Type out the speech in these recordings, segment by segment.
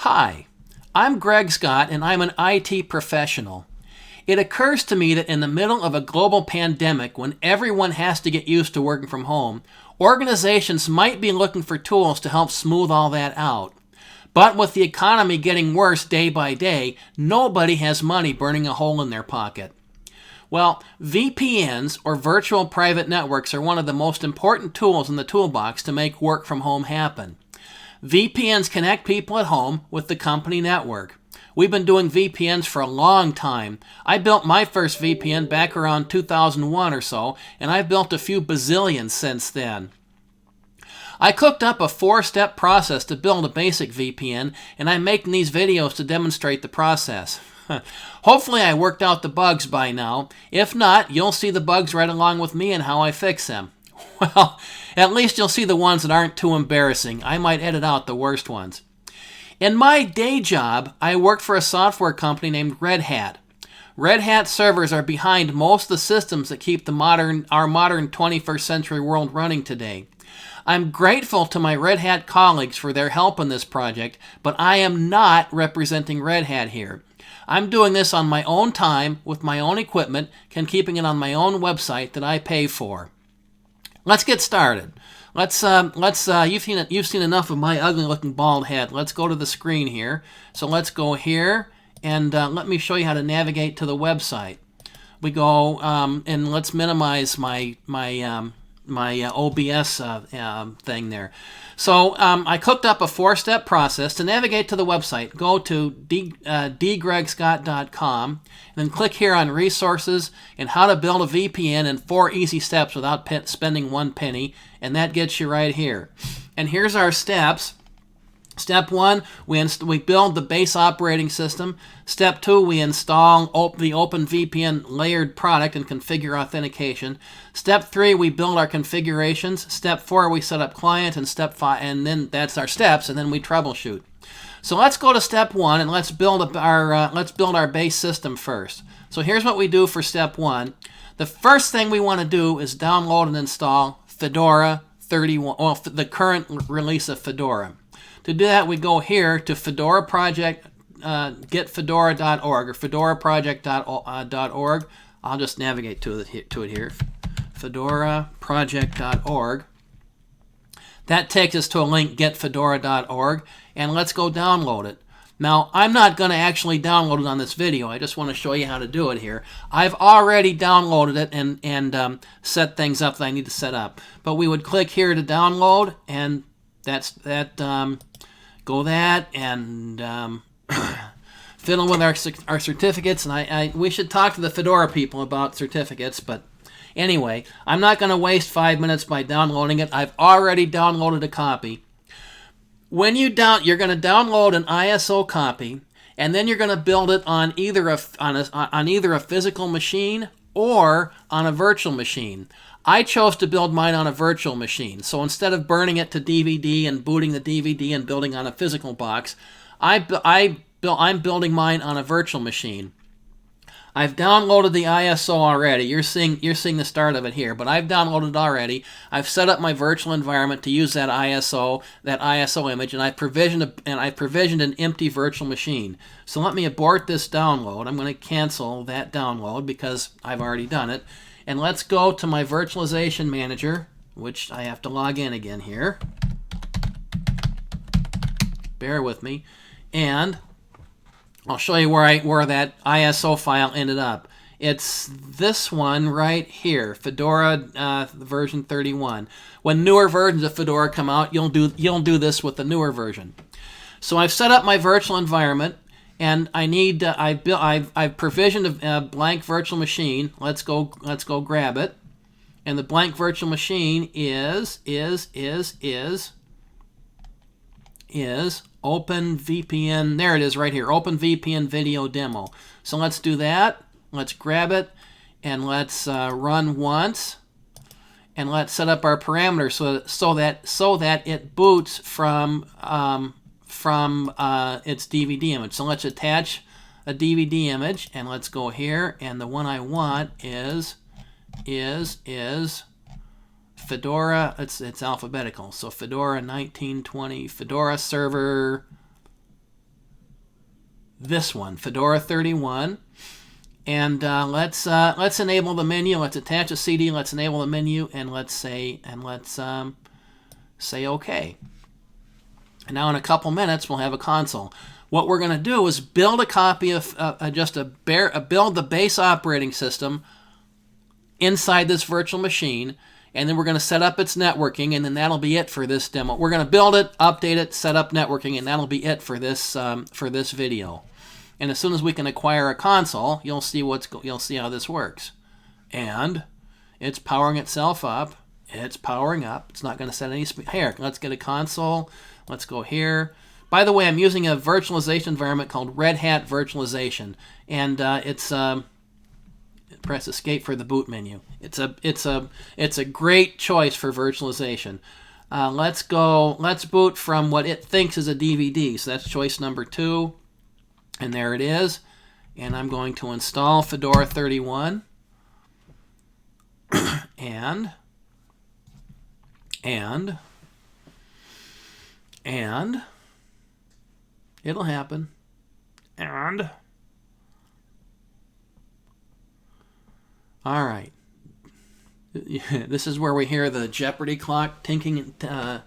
Hi, I'm Greg Scott and I'm an IT professional. It occurs to me that in the middle of a global pandemic, when everyone has to get used to working from home, organizations might be looking for tools to help smooth all that out. But with the economy getting worse day by day, nobody has money burning a hole in their pocket. Well, VPNs, or virtual private networks, are one of the most important tools in the toolbox to make work from home happen. VPNs connect people at home with the company network. We've been doing VPNs for a long time. I built my first VPN back around 2001 or so, and I've built a few bazillions since then. I cooked up a 4-step process to build a basic VPN, and I'm making these videos to demonstrate the process. Hopefully I worked out the bugs by now. If not, you'll see the bugs right along with me and how I fix them. Well, at least you'll see the ones that aren't too embarrassing. I might edit out the worst ones. In my day job, I work for a software company named Red Hat. Red Hat servers are behind most of the systems that keep our modern 21st century world running today. I'm grateful to my Red Hat colleagues for their help in this project, but I am not representing Red Hat here. I'm doing this on my own time with my own equipment and keeping it on my own website that I pay for. Let's get started. You've seen enough of my ugly-looking bald head. Let's go to the screen here. So let's go here, and let me show you how to navigate to the website. We go and let's minimize my OBS thing there. So I cooked up a 4-step process to navigate to the website. Go to dgregscott.com and then click here on resources and how to build a VPN in 4 easy steps without spending 1 penny, and that gets you right here. And here's our steps. Step 1, we build the base operating system. Step 2, we install the OpenVPN layered product and configure authentication. Step 3, we build our configurations. Step 4, we set up client, and Step 5, and then that's our steps, and then we troubleshoot. So let's go to Step 1 and let's build our base system first. So here's what we do for Step 1. The first thing we want to do is download and install Fedora 31, the current release of Fedora. To do that, we go here to Fedora Project, getfedora.org or fedoraproject.org. I'll just navigate to it here. fedoraproject.org. That takes us to a link, getfedora.org, and let's go download it. Now, I'm not going to actually download it on this video. I just want to show you how to do it here. I've already downloaded it and set things up that I need to set up. But we would click here to download, and go that and fiddle with our certificates. And we should talk to the Fedora people about certificates. But anyway, I'm not going to waste 5 minutes by downloading it. I've already downloaded a copy. When you're going to download an ISO copy, and then you're going to build it on either a physical machine or on a virtual machine. I chose to build mine on a virtual machine. So instead of burning it to DVD and booting the DVD and building on a physical box, I'm building mine on a virtual machine. I've downloaded the ISO already. You're seeing the start of it here, but I've downloaded it already. I've set up my virtual environment to use that ISO image, and I've provisioned an empty virtual machine. So let me abort this download. I'm going to cancel that download because I've already done it. And let's go to my virtualization manager, which I have to log in again here. Bear with me. And I'll show you where that ISO file ended up. It's this one right here, Fedora version 31. When newer versions of Fedora come out, you'll do this with the newer version. So I've set up my virtual environment. And I've provisioned a blank virtual machine. Let's go grab it. And the blank virtual machine is OpenVPN. There it is right here, OpenVPN video demo. So let's do that. Let's grab it and let's run once. And let's set up our parameters so that it boots from its DVD image. So let's attach a DVD image, and let's go here, and the one I want is Fedora. It's alphabetical. So Fedora 1920, Fedora server this one, Fedora 31. And let's enable the menu. Let's attach a CD. Let's enable the menu, and let's say OK. And now in a couple minutes we'll have a console. What we're going to do is build a copy of build the base operating system inside this virtual machine, and then we're going to set up its networking, and then that'll be it for this demo. We're going to build it, update it, set up networking, and that'll be it for this video. And as soon as we can acquire a console, you'll see how this works. And it's powering itself up. It's powering up. It's not going to set any speed. Here, let's get a console. Let's go here. By the way, I'm using a virtualization environment called Red Hat Virtualization, and it's press Escape for the boot menu. It's a great choice for virtualization. Let's boot from what it thinks is a DVD. So that's choice number 2. And there it is. And I'm going to install Fedora 31. and it'll happen. And all right. This is where we hear the Jeopardy clock tinking. There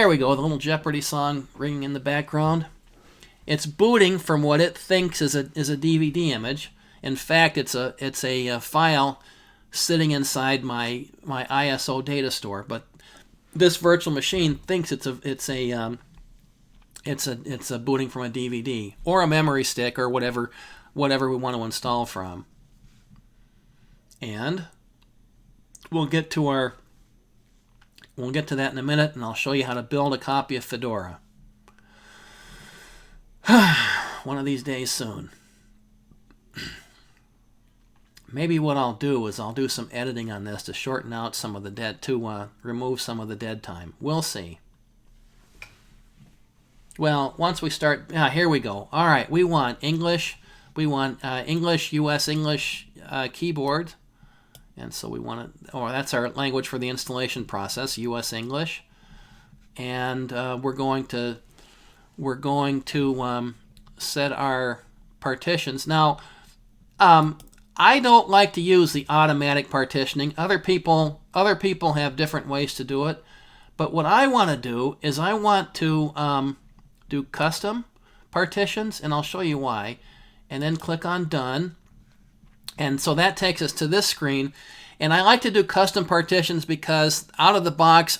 we go. The little Jeopardy song ringing in the background. It's booting from what it thinks is a DVD image. In fact, it's a file sitting inside my ISO data store. But this virtual machine thinks it's a booting from a DVD or a memory stick or whatever we want to install from. And we'll get to that in a minute, and I'll show you how to build a copy of Fedora. One of these days soon. Maybe what I'll do is I'll do some editing on this to shorten out some of the remove some of the dead time. We'll see. Well, once we start, here we go. All right, we want English. We want English, US English keyboard. And so we want it, that's our language for the installation process, US English. And we're going to set our partitions. Now, I don't like to use the automatic partitioning. Other people have different ways to do it. But what I want to do is I want to do custom partitions, and I'll show you why. And then click on Done. And so that takes us to this screen. And I like to do custom partitions because out of the box,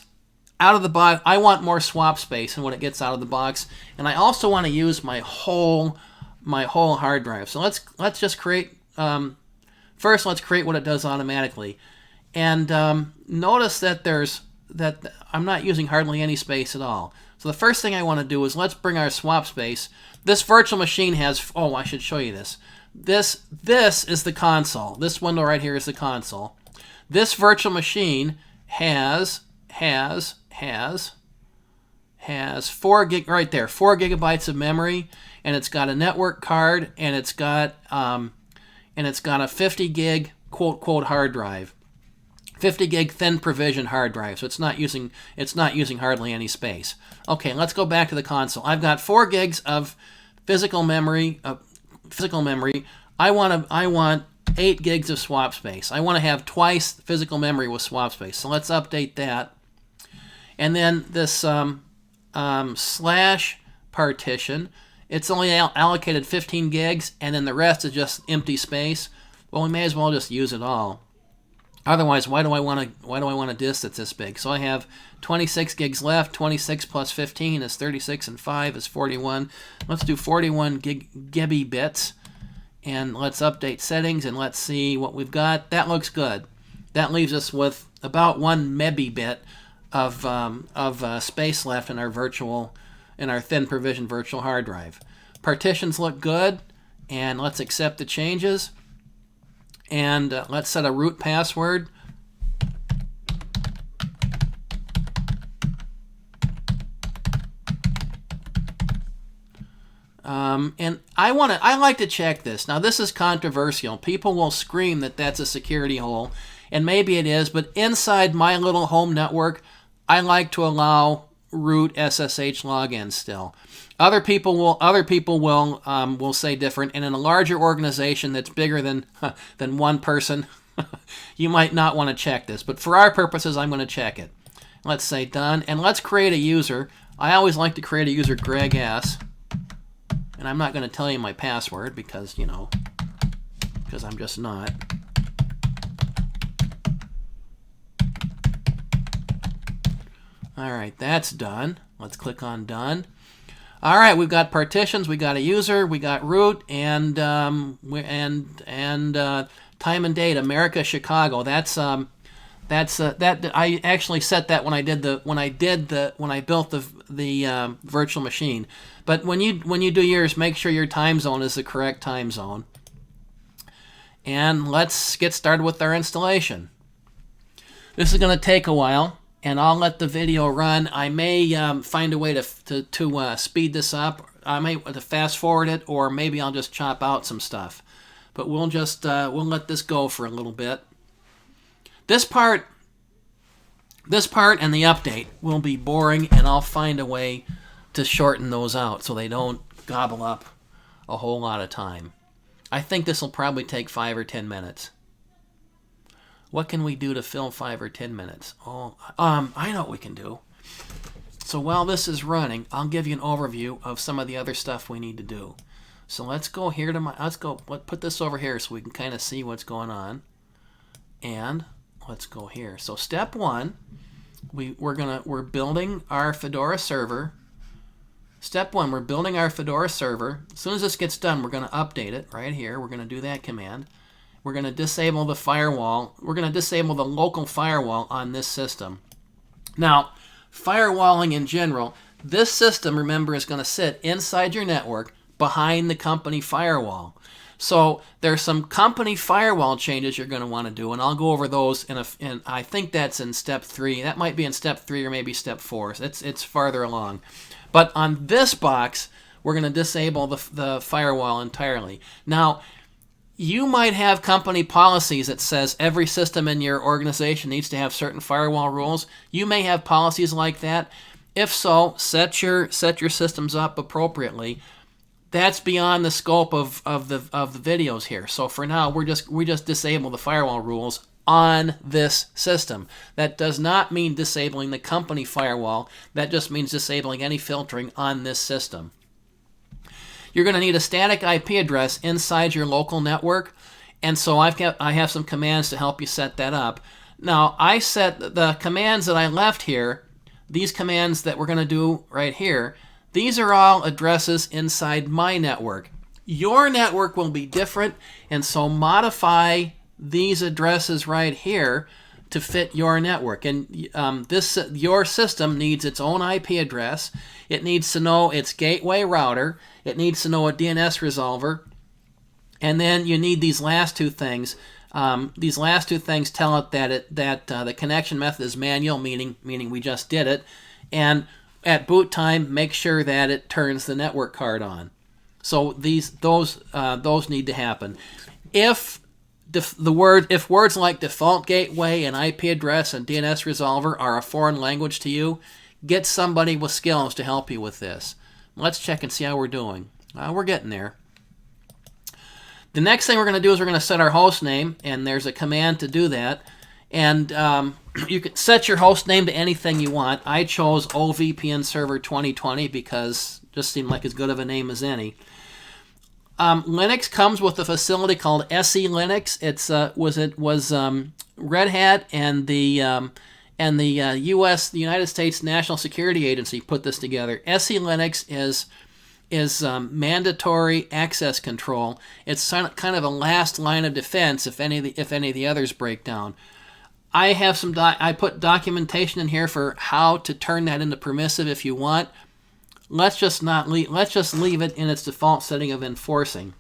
I want more swap space and when it gets out of the box, and I also want to use my whole hard drive. So let's just create. First, let's create what it does automatically, and notice that I'm not using hardly any space at all. So the first thing I want to do is let's bring our swap space. This virtual machine has. Oh, I should show you this. This is the console. This window right here is the console. This virtual machine has 4 gigabytes of memory, and it's got a network card, and it's got a 50 gig quote hard drive, 50 gig thin provision hard drive. So it's not using hardly any space. Okay, let's go back to the console. I've got 4 gigs of physical memory. I want 8 gigs of swap space. I want to have twice physical memory with swap space. So let's update that. And then this slash partition, it's only allocated 15 gigs, and then the rest is just empty space. Well, we may as well just use it all. Otherwise, why do I want a disk that's this big? So I have 26 gigs left. 26 plus 15 is 36, and 5 is 41. Let's do 41 GB bits, and let's update settings, and let's see what we've got. That looks good. That leaves us with about 1 MB of space left in our thin provision virtual hard drive. Partitions look good, and let's accept the changes. And let's set a root password. And I like to check this. Now, this is controversial. People will scream that that's a security hole, and maybe it is, but inside my little home network, I like to allow root SSH login still. Other people will say different, and in a larger organization that's bigger than one person, you might not want to check this. But for our purposes, I'm going to check it. Let's say done, and let's create a user. I always like to create a user, Greg S. And I'm not going to tell you my password because I'm just not. All right, that's done. Let's click on done. All right, we've got partitions, we got a user, we got root, and time and date. America, Chicago. That's that. I actually set that when I built the virtual machine. But when you do yours, make sure your time zone is the correct time zone. And let's get started with our installation. This is going to take a while, and I'll let the video run. I may find a way to speed this up. I may to fast forward it, or maybe I'll just chop out some stuff. But we'll let this go for a little bit. This part and the update will be boring, and I'll find a way to shorten those out so they don't gobble up a whole lot of time. I think this will probably take 5 or 10 minutes. What can we do to fill 5 or 10 minutes? I know what we can do. So while this is running, I'll give you an overview of some of the other stuff we need to do. So let's go here let's put this over here so we can kind of see what's going on. And let's go here. So step 1, we're building our Fedora server. Step 1, we're building our Fedora server. As soon as this gets done, we're going to update it right here. We're going to do that command. We're going to disable the firewall. We're going to disable the local firewall on this system. Now, firewalling in general, this system, remember, is going to sit inside your network behind the company firewall. So there's some company firewall changes you're going to want to do, and I'll go over those in I think that's in step 3. That might be in step 3 or maybe step 4. It's farther along. But on this box, we're going to disable the firewall entirely. Now, you might have company policies that says every system in your organization needs to have certain firewall rules. You may have policies like that. If so, set your systems up appropriately. That's beyond the scope of the videos here. So for now, we just disable the firewall rules on this system. That does not mean disabling the company firewall. That just means disabling any filtering on this system. You're going to need a static IP address inside your local network, and so I have some commands to help you set that up. Now, I set the commands that I left here, these commands that we're going to do right here, these are all addresses inside my network. Your network will be different, and so modify these addresses right here to fit your network. And your system needs its own IP address. It needs to know its gateway router. It needs to know a DNS resolver. And then you need these last two things. These last two things tell it that the connection method is manual, meaning we just did it. And at boot time, make sure that it turns the network card on. So those need to happen. If words like default gateway and IP address and DNS resolver are a foreign language to you, get somebody with skills to help you with this. Let's check and see how we're doing. We're getting there. The next thing we're going to do is we're going to set our host name, and there's a command to do that. And you can set your host name to anything you want. I chose OVPN Server 2020 because it just seemed like as good of a name as any. Linux comes with a facility called SE Linux. It was Red Hat and the United States National Security Agency put this together. SE Linux is mandatory access control. It's kind of a last line of defense if any of the others break down. I have I put documentation in here for how to turn that into permissive if you want. Let's just leave it in its default setting of enforcing.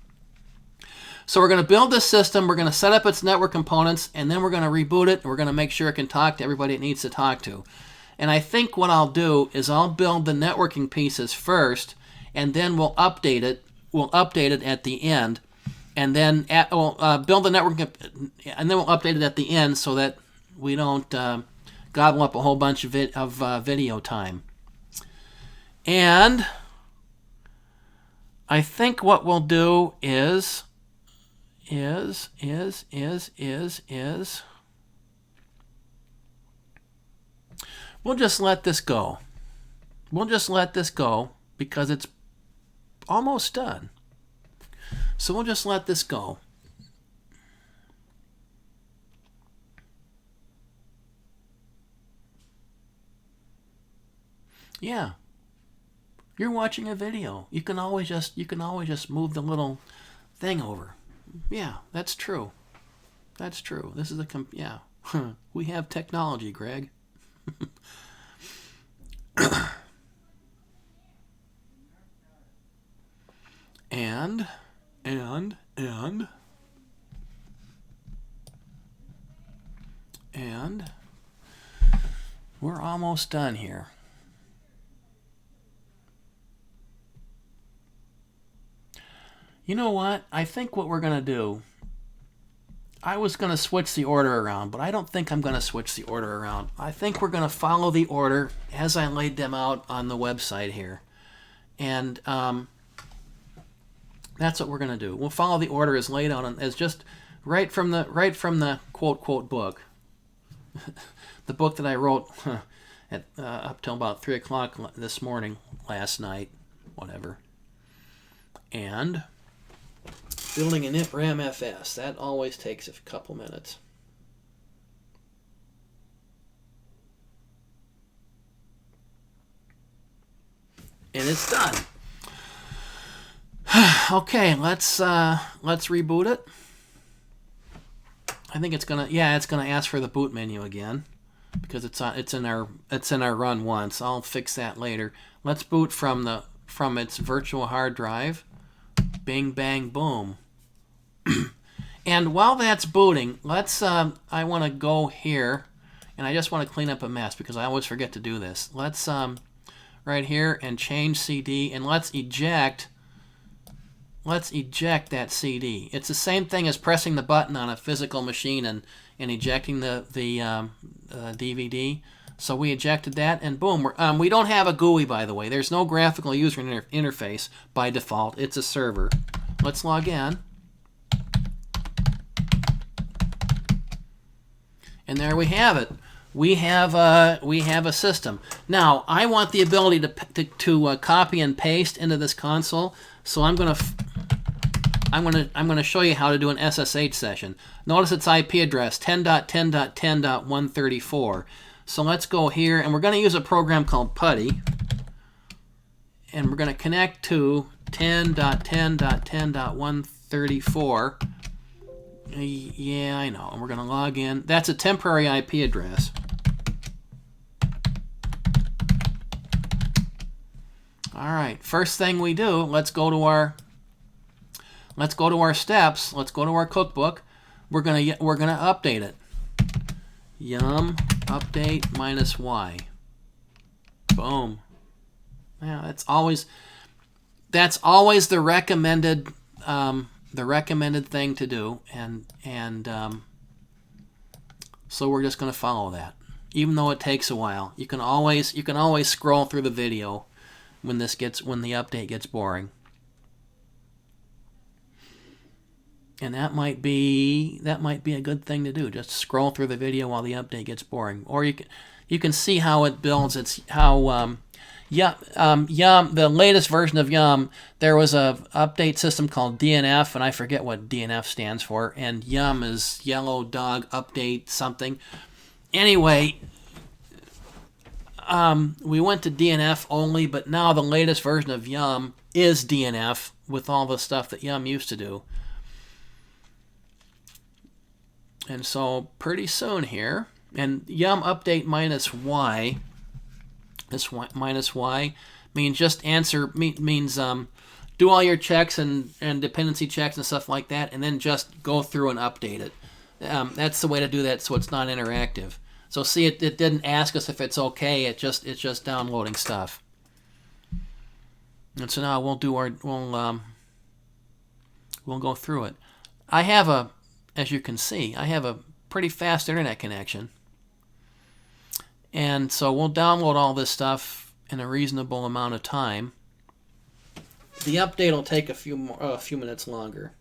So we're going to build this system, we're going to set up its network components, and then we're going to reboot it, and we're going to make sure it can talk to everybody it needs to talk to. And I think what I'll do is I'll build the networking pieces first, and then we'll update it. We'll update it at the end, and then build the network, and then we'll update it at the end so that we don't gobble up a whole bunch of video time. And I think what we'll do is we'll just let this go. We'll just let this go because it's almost done. So we'll just let this go. Yeah. You're watching a video. You can always just move the little thing over. Yeah, that's true. That's true. This is yeah. We have technology, Greg. and we're almost done here. You know what? I think what we're going to do, I was going to switch the order around, but I don't think I'm going to switch the order around. I think we're going to follow the order as I laid them out on the website here. And that's what we're going to do. We'll follow the order as laid out, as just right from the quote book. The book that I wrote up till about 3 o'clock this morning, last night, whatever. And building an RAM FS, that always takes a couple minutes. And it's done. Okay, let's reboot it. I think it's gonna ask for the boot menu again because it's in our run once. I'll fix that later. Let's boot from its virtual hard drive. Bing bang boom. And while that's booting, let's I want to go here, and I just want to clean up a mess because I always forget to do this. Let's right here and change CD, and let's eject that CD. It's the same thing as pressing the button on a physical machine and ejecting the DVD. So we ejected that, and boom. We don't have a GUI, by the way. There's no graphical user interface by default. It's a server. Let's log in. And there we have it. We have a system. Now I want the ability to copy and paste into this console. So I'm gonna show you how to do an SSH session. Notice its IP address 10.10.10.134. So let's go here, and we're going to use a program called Putty, and we're going to connect to 10.10.10.134. Yeah, I know. And we're going to log in. That's a temporary IP address. All right. First thing we do, let's go to our steps. Let's go to our cookbook. We're gonna update it. Yum update -y. Boom. Yeah, that's always the recommended thing to do, and so we're just gonna follow that, even though it takes a while. You can always scroll through the video when the update gets boring. And that might be a good thing to do. Just scroll through the video while the update gets boring. Or you can see how it builds. It's how Yum, the latest version of Yum, there was a update system called DNF, and I forget what DNF stands for. And Yum is Yellow Dog Update something. Anyway, we went to DNF only, but now the latest version of Yum is DNF with all the stuff that Yum used to do. And so pretty soon here, and Yum update -y, this -y means just means do all your checks and dependency checks and stuff like that, and then just go through and update it. That's the way to do that, so it's not interactive. So see, it didn't ask us if it's okay. It's just downloading stuff. And so now we'll go through it. As you can see, I have a pretty fast internet connection. And so we'll download all this stuff in a reasonable amount of time. The update will take a few minutes longer.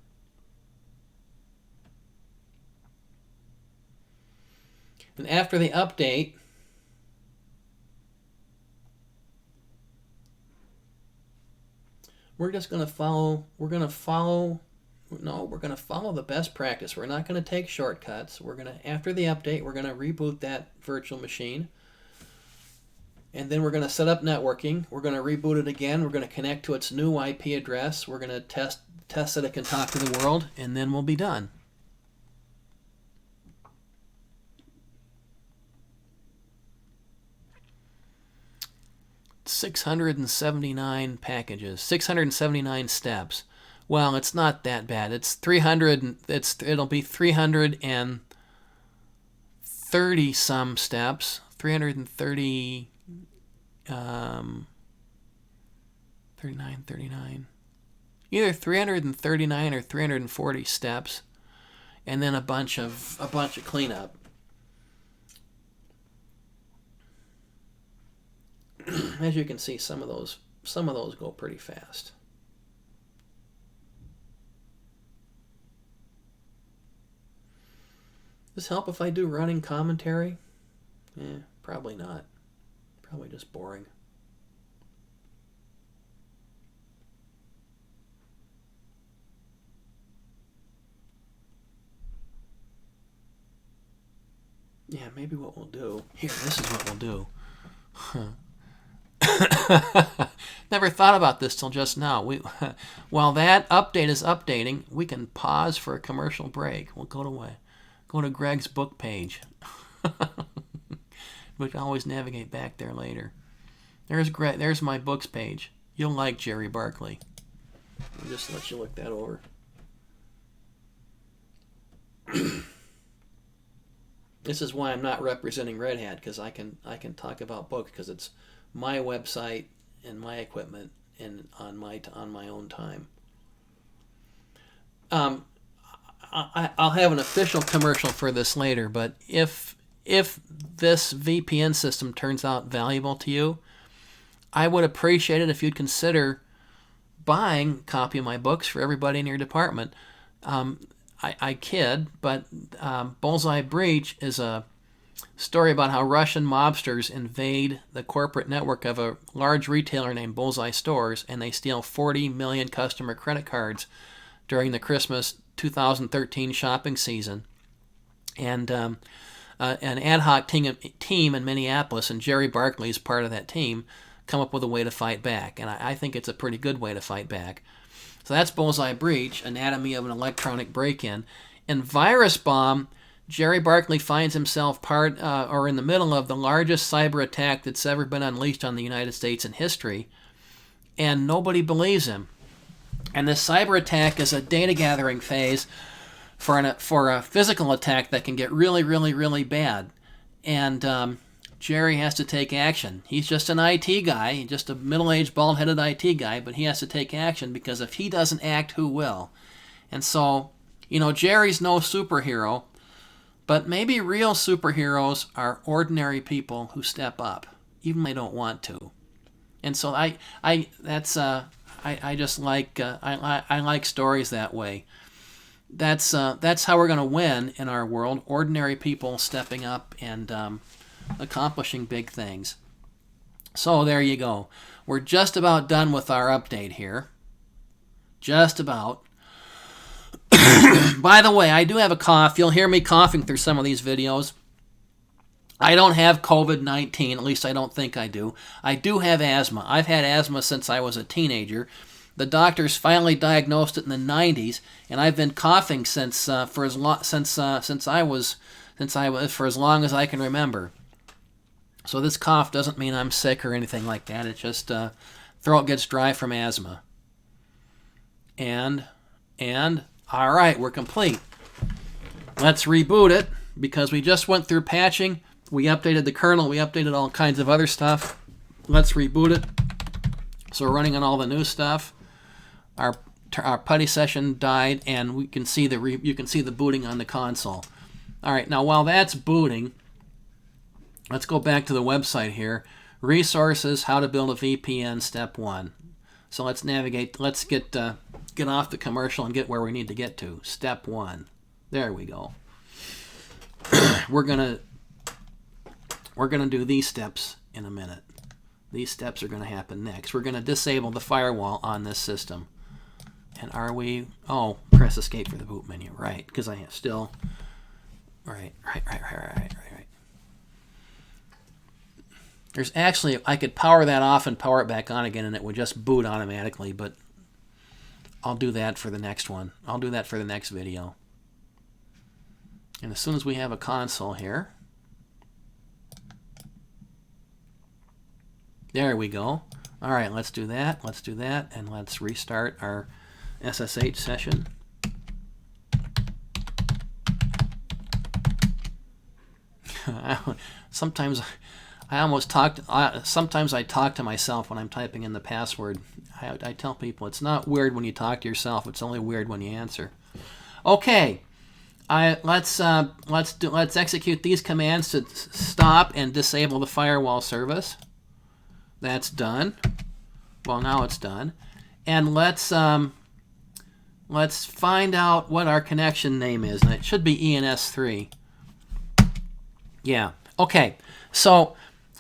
And after the update, we're going to follow the best practice. We're not going to take shortcuts. After the update, we're going to reboot that virtual machine. And then we're going to set up networking. We're going to reboot it again. We're going to connect to its new IP address. We're going to test that it can talk to the world, and then we'll be done. $679 packages, 679 steps. Well, it's not that bad. It's 300. It'll be 330 some steps. 330. 39. Either 339 or 340 steps, and then a bunch of cleanup. As you can see, some of those go pretty fast. Does this help if I do running commentary? Probably not. Probably just boring. Yeah, maybe what we'll do. Here, this is what we'll do. Never thought about this till just now. While that update is updating, we can pause for a commercial break. We'll go to Greg's book page. We can always navigate back there later. There's my books page. You'll like Jerry Barkley. I'll just let you look that over. This is why I'm not representing Red Hat, because I can talk about books because it's my website and my equipment and on my own time. I'll have an official commercial for this later, but if this VPN system turns out valuable to you, I would appreciate it if you'd consider buying a copy of my books for everybody in your department. I kid, but Bullseye Breach is a story about how Russian mobsters invade the corporate network of a large retailer named Bullseye Stores, and they steal 40 million customer credit cards during the Christmas 2013 shopping season. And an ad hoc team in Minneapolis, and Jerry Barkley is part of that team, come up with a way to fight back. And I think it's a pretty good way to fight back. So that's Bullseye Breach, Anatomy of an Electronic Break-In. In Virus Bomb, Jerry Barkley finds himself in the middle of the largest cyber attack that's ever been unleashed on the United States in history, and nobody believes him. And this cyber attack is a data gathering phase for a physical attack that can get really, really, really bad. And Jerry has to take action. He's just an IT guy, just a middle-aged, bald-headed IT guy, but he has to take action because if he doesn't act, who will? And so, Jerry's no superhero, but maybe real superheroes are ordinary people who step up, even when they don't want to. And so I just like I like stories that way. That's how we're going to win in our world. Ordinary people stepping up and accomplishing big things. So there you go. We're just about done with our update here. Just about. By the way, I do have a cough. You'll hear me coughing through some of these videos. I don't have COVID-19, at least I don't think I do. I do have asthma. I've had asthma since I was a teenager. The doctors finally diagnosed it in the 90s, and I've been coughing since for as long as I can remember. So this cough doesn't mean I'm sick or anything like that. It's just throat gets dry from asthma. And all right, we're complete. Let's reboot it because we just went through patching. We updated the kernel. We updated all kinds of other stuff. Let's reboot it. So we're running on all the new stuff. Our putty session died, and you can see the booting on the console. All right, now while that's booting, let's go back to the website here. resources, how to build a VPN, step 1. So let's navigate. Let's get off the commercial and get where we need to get to. Step 1. There we go. We're gonna do these steps in a minute. These steps are going to happen next. We're going to disable the firewall on this system. And are we... Oh, press escape for the boot menu. Right, because I have still... Right. There's actually... I could power that off and power it back on again, and it would just boot automatically, but I'll do that for the next one. I'll do that for the next video. And as soon as we have a console here... There we go. All right, let's do that. Let's do that, and let's restart our SSH session. Sometimes I talk to myself when I'm typing in the password. I tell people it's not weird when you talk to yourself. It's only weird when you answer. Okay. Let's execute these commands to stop and disable the firewall service. That's done. Well, now it's done. And let's find out what our connection name is. And it should be ENS3. Yeah. Okay. So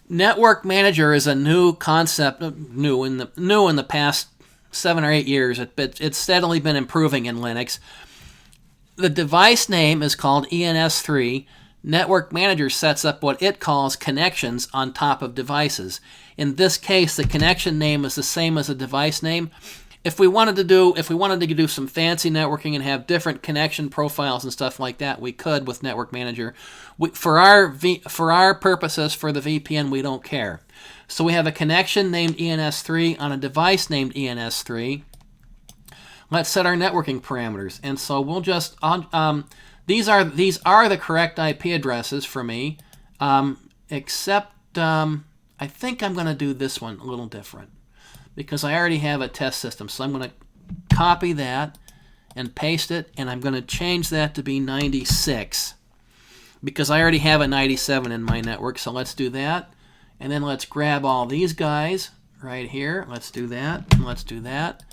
Network Manager is a new concept, new in the past 7 or 8 years. It's steadily been improving in Linux. The device name is called ENS3. Network Manager sets up what it calls connections on top of devices. In this case, the connection name is the same as the device name. If we wanted to do some fancy networking and have different connection profiles and stuff like that, we could with Network Manager. For our purposes for the VPN, we don't care. So we have a connection named ENS3 on a device named ENS3. Let's set our networking parameters, and so we'll just these are the correct IP addresses for me, except I think I'm going to do this one a little different because I already have a test system. So I'm going to copy that and paste it, and I'm going to change that to be 96 because I already have a 97 in my network. So let's do that, and then let's grab all these guys right here. Let's do that, and let's do that,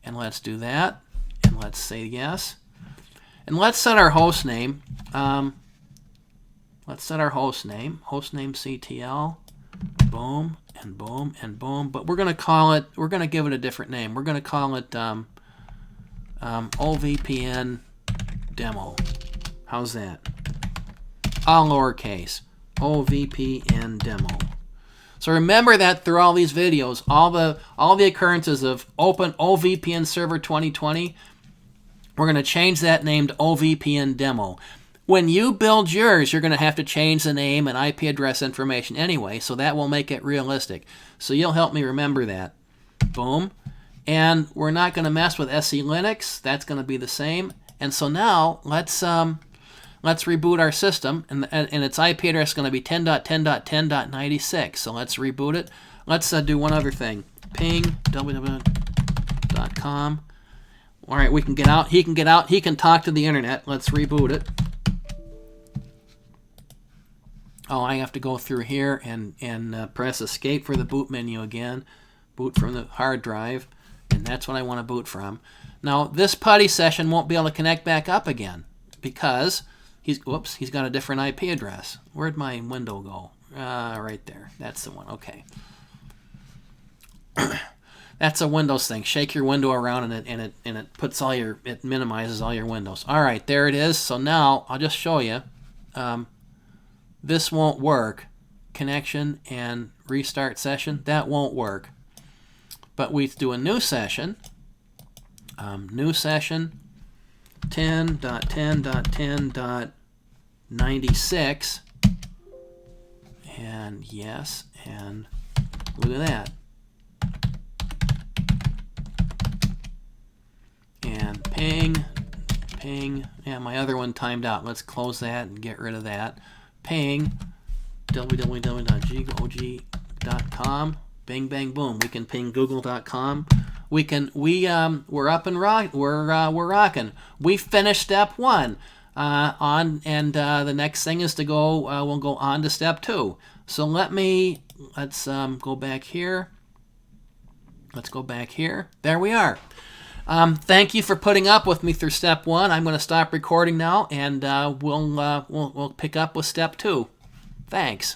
and let's do that, and let's say yes. And let's set our host name. Let's set our host name. Hostname CTL. Boom, and boom, and boom. But we're going to give it a different name. We're going to call it OVPN Demo. How's that? All lowercase. OVPN Demo. So remember that through all these videos, all the occurrences of Open OVPN Server 2020, we're going to change that name to OVPN Demo. When you build yours, you're going to have to change the name and IP address information anyway, so that will make it realistic. So you'll help me remember that. Boom. And we're not going to mess with SE Linux. That's going to be the same. And so now let's reboot our system, and its IP address is going to be 10.10.10.96. So let's reboot it. Let's do one other thing. Ping www.com. All right, we can get out. He can get out. He can talk to the internet. Let's reboot it. Oh, I have to go through here and press escape for the boot menu again. Boot from the hard drive, and that's what I want to boot from. Now, this PuTTY session won't be able to connect back up again because he's got a different IP address. Where'd my window go? Right there. That's the one. Okay. That's a Windows thing. Shake your window around and it puts it minimizes all your windows. All right, there it is. So now I'll just show you. This won't work. Connection and restart session. That won't work. But we do a new session. New session 10.10.10.96. And yes, and look at that. And ping. Yeah, my other one timed out. Let's close that and get rid of that. Ping www.gog.com. Bing bang boom. We can ping google.com. We're up and we're rocking. We finished step 1. The next thing is to go. We'll go on to step 2. So let me let's go back here. Let's go back here. There we are. Thank you for putting up with me through step 1. I'm going to stop recording now, and we'll pick up with step 2. Thanks.